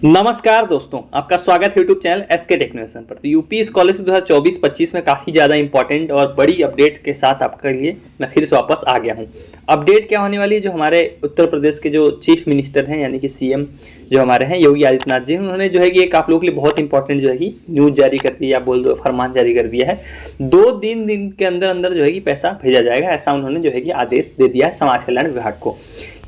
नमस्कार दोस्तों, आपका स्वागत है यूट्यूब चैनल एसके टेक्नोलॉजी पर। तो यूपी स्कॉलरशिप 2024-25 में काफ़ी ज़्यादा इंपॉर्टेंट और बड़ी अपडेट के साथ आपके लिए मैं फिर से वापस आ गया हूं। अपडेट क्या होने वाली है, जो हमारे उत्तर प्रदेश के जो चीफ मिनिस्टर हैं यानी कि सीएम जो हमारे हैं योगी आदित्यनाथ जी, उन्होंने जो है कि एक आप लोगों के लिए बहुत इंपॉर्टेंट जो है कि न्यूज़ जारी कर दी है, या बोल दो फरमान जारी कर दिया है। 2-3 दिन के अंदर अंदर जो है कि पैसा भेजा जाएगा, ऐसा उन्होंने जो है कि आदेश दे दिया है समाज कल्याण विभाग को।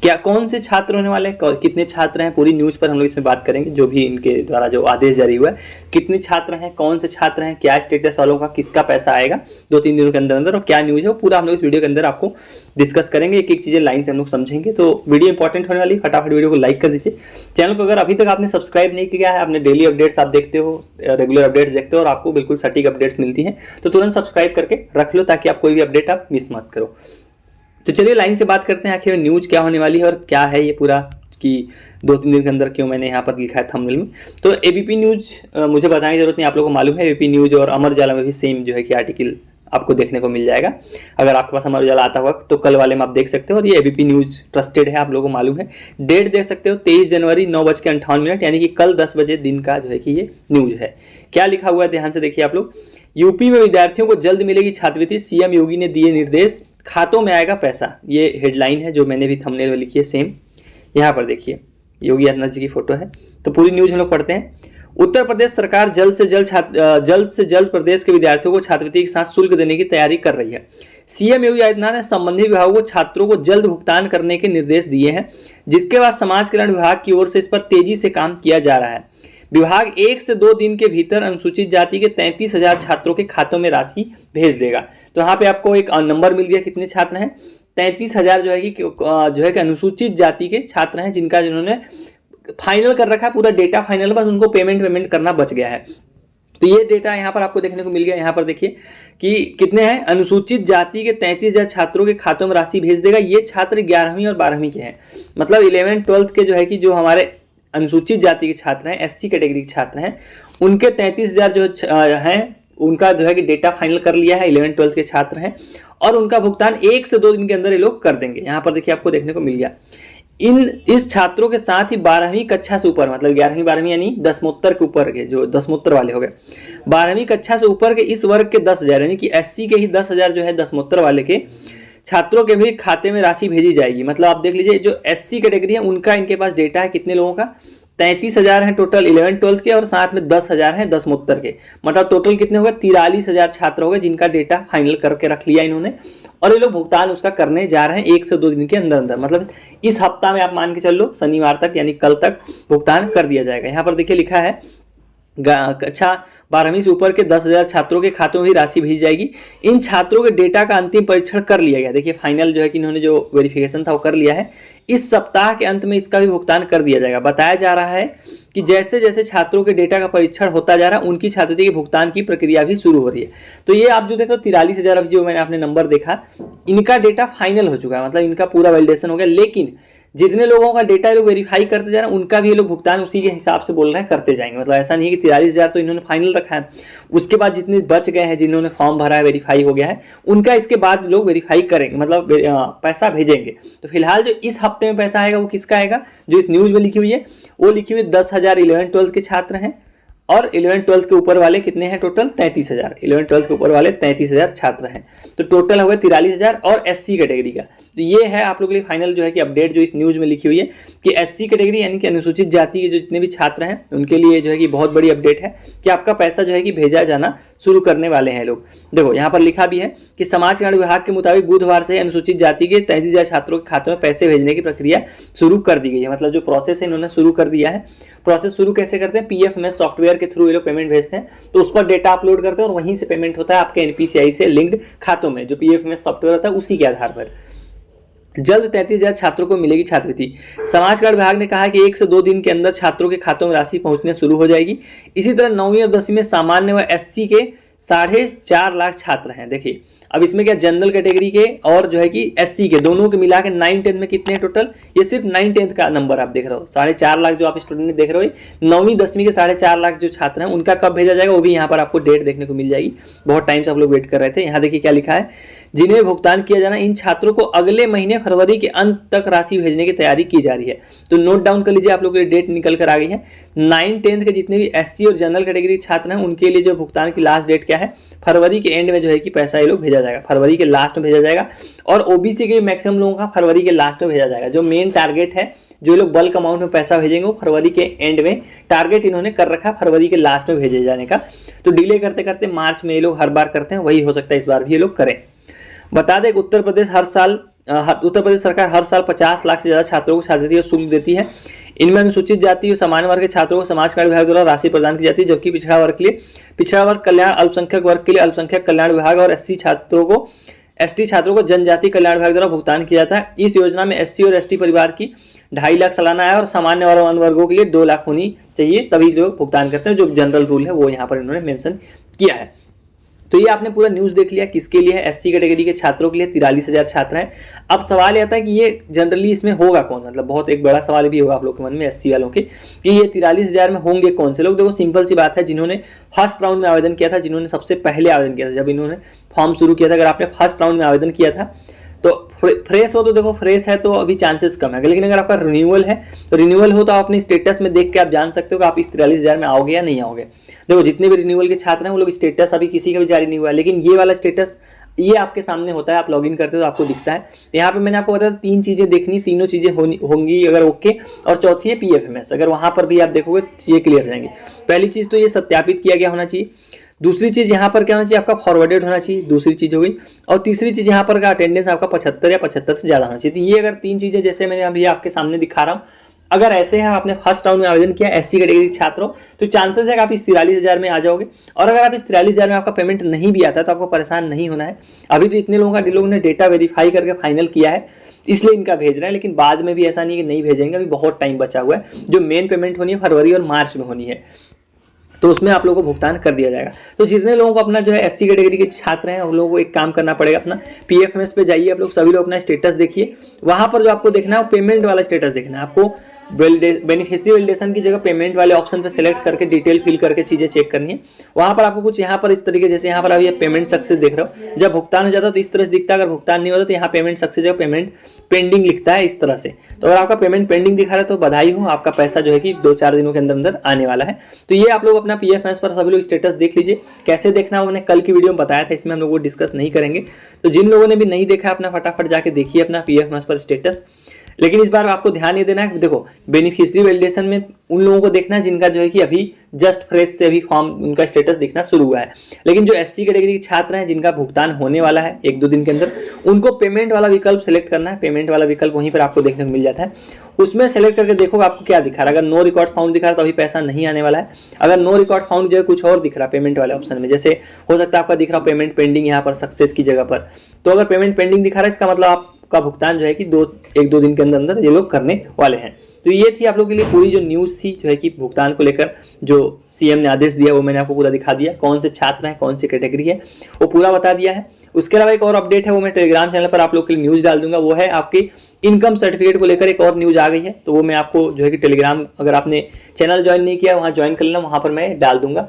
क्या कौन से छात्र होने वाले हैं, कितने छात्र हैं, पूरी न्यूज़ पर हम लोग इसमें बात करेंगे। जो भी इनके द्वारा जो आदेश जारी हुआ है, कितने छात्र हैं, कौन से छात्र हैं, क्या स्टेटस वालों का, किसका पैसा आएगा 2-3 दिनों के अंदर अंदर, और क्या न्यूज़ है वो पूरा हम लोग इस वीडियो के अंदर आपको डिस्कस करेंगे। एक एक चीज़ें लाइन से हम लोग समझेंगे। तो वीडियो इंपॉर्टेंट होने वाली, फटाफट वीडियो को लाइक कर दीजिए। चैनल को अगर अभी तक आपने सब्सक्राइब नहीं किया है, आपने डेली अपडेट्स आप देखते हो, रेगुलर अपडेट्स देखते हो और आपको बिल्कुल सटीक अपडेट्स मिलती हैं, तो तुरंत सब्सक्राइब करके रख लो ताकि आप कोई भी अपडेट आप मिस मत करो। तो चलिए लाइन से बात करते हैं, आखिर न्यूज़ क्या होने वाली है और क्या है ये पूरा, कि 2-3 दिन के अंदर क्यों मैंने यहाँ पर लिखा है थंबनेल में। तो एबीपी न्यूज़ मुझे बताने की जरूरत नहीं, आप लोगों को मालूम है। एबीपी न्यूज़ और अमर उजाला में भी सेम जो है कि आर्टिकल आपको देखने को मिल जाएगा। अगर आपके पास अमर उजाला आता हुआ तो कल वाले में आप देख सकते हो, और ये एबीपी न्यूज़ ट्रस्टेड है, आप लोगों को मालूम है। डेट देख सकते हो 23 जनवरी 9:58, यानी कि कल 10 बजे दिन का जो है कि ये न्यूज़ है। क्या लिखा हुआ है ध्यान से देखिए आप लोग। यूपी में विद्यार्थियों को जल्द मिलेगी छात्रवृत्ति, सीएम योगी ने दिए निर्देश, खातों में आएगा पैसा। ये हेडलाइन है जो मैंने भी थंबनेल में लिखी है सेम। यहाँ पर देखिए योगी आदित्यनाथ जी की फोटो है। तो पूरी न्यूज़ हम लोग पढ़ते हैं। उत्तर प्रदेश सरकार जल्द से जल्द प्रदेश के विद्यार्थियों को छात्रवृत्ति के साथ शुल्क देने की तैयारी कर रही है। सीएम योगी आदित्यनाथ ने संबंधित विभागों को छात्रों को जल्द भुगतान करने के निर्देश दिए हैं, जिसके बाद समाज कल्याण विभाग की ओर से इस पर तेजी से काम किया जा रहा है। विभाग 1 से 2 दिन के भीतर अनुसूचित जाति के 33,000 छात्रों के खातों में राशि भेज देगा। तो यहाँ पे आपको एक नंबर मिल गया, कितने छात्र हैं, 33,000 जो है कि अनुसूचित जाति के छात्र हैं, जिन्होंने फाइनल कर रखा है, पूरा डेटा फाइनल, बस उनको पेमेंट करना बच गया है। तो ये डेटा यहाँ पर आपको देखने को मिल गया। यहाँ पर देखिए कि कितने हैं, अनुसूचित जाति के 33,000 छात्रों के खातों में राशि भेज देगा। ये छात्र 11वीं और 12वीं के हैं, मतलब 11th-12th के जो है कि जो हमारे अनुसूचित जाति के छात्र हैं, एससी कैटेगरी के छात्र हैं, उनके 33,000 जो हैं उनका जो है कि डेटा फाइनल कर लिया है। 11th-12th के छात्र हैं और उनका भुगतान 1 से 2 दिन के अंदर ये लोग कर देंगे। यहाँ पर देखिए आपको देखने को मिल गया। इस छात्रों के साथ ही 12वीं कक्षा से ऊपर, मतलब 11वीं 12वीं यानी दसमोत्तर के ऊपर के, जो दसमोत्तर वाले हो गए, 12वीं कक्षा से ऊपर के इस वर्ग के 10,000, यानी कि एससी के ही 10,000 जो है दसमोत्तर वाले के छात्रों के भी खाते में राशि भेजी जाएगी। मतलब आप देख लीजिए, जो एससी कैटेगरी है उनका इनके पास डेटा है कितने लोगों का, 33,000 है टोटल 11th-12th के, और साथ में 10,000 है दसमोत्तर के। मतलब टोटल कितने हो गए, 43,000 छात्र हो गए जिनका डेटा फाइनल करके रख लिया इन्होंने, और ये लोग भुगतान उसका करने जा रहे हैं 1 से 2 दिन के अंदर अंदर। मतलब इस हफ्ता में आप मान के चल लो, शनिवार तक यानी कल तक भुगतान कर दिया जाएगा। यहाँ पर देखिए लिखा है कक्षा 12वीं से ऊपर के 10,000 छात्रों के खातों में ही राशि भेजी जाएगी। इन छात्रों के डेटा का अंतिम परीक्षण कर लिया गया। देखिए फाइनल जो है कि इन्होंने जो वेरिफिकेशन था वो कर लिया है। इस सप्ताह के अंत में इसका भी भुगतान कर दिया जाएगा। बताया जा रहा है कि जैसे जैसे छात्रों के डेटा का परीक्षण होता जा रहा है, उनकी छात्रवृत्ति के भुगतान की प्रक्रिया भी शुरू हो रही है। तो ये आप जो देखो 43,000 अभी जो मैंने आपने नंबर देखा, इनका डेटा फाइनल हो चुका है, मतलब इनका पूरा वैलिडेशन हो गया। लेकिन जितने लोगों का डेटा ये लोग वेरीफाई करते जा रहे हैं, उनका भी ये लोग भुगतान उसी के हिसाब से बोल रहे हैं करते जाएंगे। मतलब ऐसा नहीं है कि 43,000 तो इन्होंने फाइनल रखा है, उसके बाद जितने बच गए हैं, जिन्होंने फॉर्म भरा है, वेरीफाई हो गया है, उनका इसके बाद लोग वेरीफाई करेंगे, मतलब पैसा भेजेंगे। तो फिलहाल जो इस हफ्ते में पैसा आएगा वो किसका आएगा, जो इस न्यूज़ में लिखी हुई है वो लिखी हुई 10,000 11th-12th के छात्र हैं, और 11th-12th के ऊपर वाले कितने हैं, टोटल 33,000। 11th-12th के ऊपर वाले 33,000 छात्र हैं, तो टोटल हो गए 43,000, और एससी कैटेगरी का। तो ये है आप लोगों के लिए फाइनल जो है कि अपडेट जो इस न्यूज़ में लिखी हुई है कि एससी कैटेगरी यानी कि अनुसूचित जाति के जो जितने भी छात्र हैं उनके लिए जो है कि बहुत बड़ी अपडेट है कि आपका पैसा जो है कि भेजा जाना शुरू करने वाले हैं लोग। देखो यहाँ पर लिखा भी है कि समाज कल्याण विभाग के मुताबिक बुधवार से अनुसूचित जाति के 33,000 छात्रों के खातों में पैसे भेजने की प्रक्रिया शुरू कर दी गई है। मतलब जो प्रोसेस है इन्होंने शुरू कर दिया है। प्रोसेस शुरू कैसे करते हैं, पीएफएमएस सॉफ्टवेयर के थ्रू ये लोग पेमेंट भेजते हैं, तो उस पर डेटा अपलोड करते हैं और वहीं से पेमेंट होता है आपके एनपीसीआई से लिंक्ड खातों में। जो पीएफएमएस सॉफ्टवेयर होता है उसी के आधार पर जल्द 33,000 छात्रों को मिलेगी छात्रवृत्ति। समाज कल्याण विभाग ने कहा है कि 1 से 2 दिन के अंदर छात्रों के खातों में राशि पहुंचने शुरू हो जाएगी। इसी तरह 9वीं और 10वीं में सामान्य व एससी के 4.5 लाख छात्र हैं। देखिए अब इसमें क्या, जनरल कैटेगरी के और जो है कि एससी के दोनों के मिला के 9-10 में कितने हैं टोटल, ये सिर्फ 9-10 का नंबर आप देख रहे हो। 4.5 लाख जो आप स्टूडेंट देख रहे हो, 9वीं 10वीं के 4.5 लाख जो छात्र हैं उनका कब भेजा जाएगा वो भी यहाँ पर आपको डेट देखने को मिल जाएगी। बहुत टाइम से आप लोग वेट कर रहे थे। यहाँ देखिए क्या लिखा है, जिन्हें भुगतान किया जाना, इन छात्रों को अगले महीने फरवरी के अंत तक राशि भेजने की तैयारी की जा रही है। तो नोट डाउन कर लीजिए, आप लोगों की डेट निकल कर आ गई है। 9-10 के जितने भी SC और जनरल कैटेगरी छात्र हैं उनके लिए जो भुगतान की लास्ट डेट क्या है, फरवरी के एंड में जो है कि पैसा ये लोग भेजा जाएगा, फरवरी के लास्ट में भेजा जाएगा। और OBC के मैक्सिमम लोगों का फरवरी के लास्ट में भेजा जाएगा। जो मेन टारगेट है, जो ये लोग बल्क अमाउंट में पैसा भेजेंगे वो फरवरी के एंड में टारगेट इन्होंने कर रखा, फरवरी के लास्ट में भेजे जाने का। तो डिले करते करते मार्च में ये लोग हर बार करते हैं, वही हो सकता है इस बार भी ये लोग करें। बता दें उत्तर प्रदेश सरकार हर साल 50 लाख से ज्यादा छात्रों को छात्रवृत्ति शुल्क देती है। इनमें अनुसूचित जाति और सामान्य वर्ग के छात्रों को समाज कल्याण विभाग द्वारा राशि प्रदान की जाती है, जबकि पिछड़ा वर्ग कल्याण, अल्पसंख्यक वर्ग के लिए अल्पसंख्यक कल्याण विभाग और ST छात्रों को जनजाति कल्याण विभाग द्वारा भुगतान किया जाता है। इस योजना में SC और ST परिवार की 2.5 लाख सालाना आय और सामान्य और अन्य वर्गों के लिए 2 लाख होनी चाहिए, तभी लोग भुगतान करते हैं। जो जनरल रूल है वो यहाँ पर इन्होंने मेंशन किया है। तो ये आपने पूरा न्यूज़ देख लिया, किसके लिए है, SC कैटेगरी के छात्रों के लिए 43,000 छात्र हैं। अब सवाल आता है कि ये जनरली इसमें होगा कौन, मतलब बहुत एक बड़ा सवाल भी होगा आप लोग के मन में SC वालों के कि ये 43,000 में होंगे कौन से लोग। देखो सिंपल सी बात है, जिन्होंने फर्स्ट राउंड में आवेदन किया था, जिन्होंने सबसे पहले आवेदन किया था, जब इन्होंने फॉर्म शुरू किया था, अगर आपने फर्स्ट राउंड में आवेदन किया था तो फ्रेश हो, तो देखो फ्रेश है तो अभी चांसेस कम है। लेकिन अगर आपका रिन्यूअल है तो रिन्यूअल हो तो आप अपने स्टेटस में देख के आप जान सकते हो कि आप इस 43,000 में आओगे या नहीं आओगे। देखो जितने भी रिन्यूअल के छात्र हैं वो लोग स्टेटस अभी किसी का भी जारी नहीं हुआ है, लेकिन ये वाला स्टेटस ये आपके सामने होता है, आप लॉगिन करते हो तो आपको दिखता है। यहाँ पे मैंने आपको बताया 3 चीजें देखनी, तीनों चीजें होंगी अगर ओके, और चौथी है PFMS। अगर वहां पर भी आप देखोगे ये क्लियर हो जाएंगे। पहली चीज तो ये सत्यापित किया गया होना चाहिए, दूसरी चीज यहाँ पर क्या होना चाहिए, आपका फॉरवर्डेड होना चाहिए, दूसरी चीज हो गई, और तीसरी चीज यहाँ पर का अटेंडेंस आपका 75 या 75 से ज्यादा होना चाहिए। तो ये अगर 3 चीजें जैसे मैंने अभी आपके सामने दिखा रहा हूँ, अगर ऐसे है आपने फर्स्ट राउंड में आवेदन किया SC कैटेगरी के छात्रों, तो चांसेस है कि आप इस 43,000 में आ जाओगे। और अगर आप इस 43,000 में आपका पेमेंट नहीं भी आता तो आपको परेशान नहीं होना है। अभी तो इतने लोगों ने डेटा वेरीफाई करके फाइनल किया है, इसलिए इनका भेज रहे हैं, लेकिन बाद में भी ऐसा नहीं कि नहीं भेजेंगे, अभी बहुत टाइम बचा हुआ है। जो मेन पेमेंट होनी है फरवरी और मार्च में होनी है, तो उसमें आप लोगों को भुगतान कर दिया जाएगा। तो जितने लोगों को अपना जो है SC कैटेगरी के छात्र हैं उन लोगों को एक काम करना पड़ेगा, अपना PFMS पे जाइए आप लोग, सभी लोग अपना स्टेटस देखिए। वहां पर जो आपको देखना है वो पेमेंट वाला स्टेटस देखना है। आपको बेनिफिशियरी वैलिडेशन की जगह पेमेंट वाले ऑप्शन पे सेलेक्ट करके डिटेल फिल करके चीजें चेक करनी है। वहां पर आपको कुछ यहाँ पर इस तरीके, जैसे यहाँ पर आप ये पेमेंट सक्सेस देख रहे हो, जब भुगतान हो जाता है तो इस तरह से दिखता है, अगर भुगतान नहीं होता तो यहाँ पेमेंट सक्सेस जगह पेमेंट पेंडिंग लिखता है इस तरह से। तो अगर आपका पेमेंट पेंडिंग दिखा रहा है तो बधाई हो, आपका पैसा जो है कि 2-4 दिनों के अंदर अंदर आने वाला है। तो ये आप लोग अपना PFMS पर सभी लोग स्टेटस देख लीजिए। कैसे देखना है मैंने कल की वीडियो में बताया था, इसमें हम लोग वो डिस्कस नहीं करेंगे। तो जिन लोगों ने भी नहीं देखा अपना फटाफट जाके देखिए अपना PFMS पर स्टेटस। लेकिन इस बार आपको ध्यान ये देना है, देखो बेनिफिशियरी वैलिडेशन में उन लोगों को देखना है जिनका जो है कि अभी जस्ट फ्रेश से अभी फॉर्म उनका स्टेटस दिखना शुरू हुआ है। लेकिन जो SC कैटेगरी के छात्र हैं जिनका भुगतान होने वाला है 1-2 दिन के अंदर, उनको पेमेंट वाला विकल्प सेलेक्ट करना है। पेमेंट वाला विकल्प वहीं पर आपको देखने को मिल जाता है, उसमें सेलेक्ट करके देखो आपको क्या दिखा रहा है। अगर नो रिकॉर्ड फाउंड दिखा रहा है तो अभी पैसा नहीं आने वाला है। अगर नो रिकॉर्ड फाउंड जो है कुछ और दिख रहा है पेमेंट वाले ऑप्शन में, जैसे हो सकता है आपका दिख रहा है पेमेंट पेंडिंग यहाँ पर सक्सेस की जगह पर, तो अगर पेमेंट पेंडिंग दिखा रहा है इसका मतलब आपका भुगतान जो है कि 1-2 दिन के अंदर अंदर ये लोग करने वाले हैं। तो ये थी आप लोगों के लिए पूरी जो न्यूज़ थी जो है कि भुगतान को लेकर जो CM ने आदेश दिया वो मैंने आपको पूरा दिखा दिया, कौन से छात्र हैं कौन सी कैटेगरी है वो पूरा बता दिया है। उसके अलावा एक और अपडेट है, वो मैं टेलीग्राम चैनल पर आप लोग के लिए न्यूज़ डाल दूंगा। वो है आपकी इनकम सर्टिफिकेट को लेकर एक और न्यूज़ आ गई है, तो वो मैं आपको जो है कि टेलीग्राम, अगर आपने चैनल ज्वाइन नहीं किया वहाँ ज्वाइन कर लेना, वहाँ पर मैं डाल दूंगा।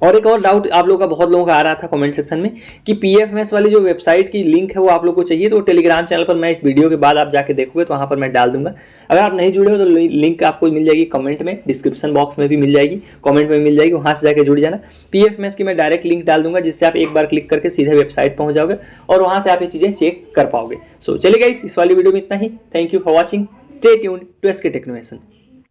और एक और डाउट आप लोगों का, बहुत लोगों का आ रहा था कमेंट सेक्शन में कि PFMS वाली जो वेबसाइट की लिंक है वो आप लोग को चाहिए, तो टेलीग्राम चैनल पर मैं इस वीडियो के बाद आप जाके देखोगे तो वहाँ पर मैं डाल दूंगा। अगर आप नहीं जुड़े हो तो लिंक आपको मिल जाएगी कमेंट में, डिस्क्रिप्शन बॉक्स में भी मिल जाएगी, कमेंट में मिल जाएगी, वहाँ से जाकर जुड़ जाना। PFMS की मैं डायरेक्ट लिंक डाल दूंगा, जिससे आप एक बार क्लिक करके सीधे वेबसाइट पहुँच जाओगे और वहाँ से आप ये चीज़ें चेक कर पाओगे। सो चलिए गाइस, इस वाली वीडियो में इतना ही। Thank you for watching, stay tuned to SK टेक्नोवेशन।